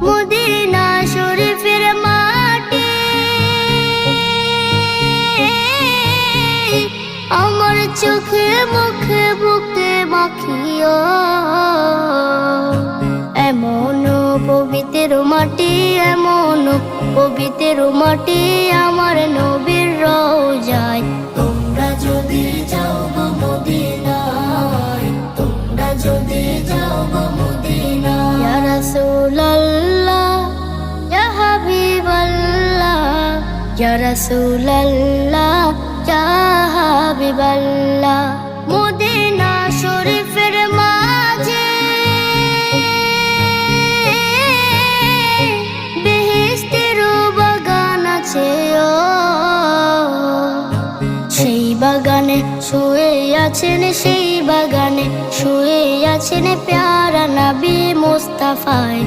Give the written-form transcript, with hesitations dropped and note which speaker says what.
Speaker 1: Medina শরীফের মাটি আমার চোখে মুখে বুকে মাখিও। এমন পবিত্র মাটি, এমন পবিত্র মাটি আমার নবীর রওজায়। তোমরা যদি যাও গো মদিনায়, তোমরা যদি যাও গো মদিনায়। ইয়া রাসূলুল্লাহ ইয়া হাবিবাল্লাহ, ইয়া রাসূলুল্লাহ ইয়া হাবিবাল্লাহ। মদিনা শরীফের মাঝে বেহেশতের বাগান আছে ও। সেই বাগানে শুয়ে আছেন, সেই বাগানে শুয়ে আছেন প্যারা নবী মুস্তাফায়।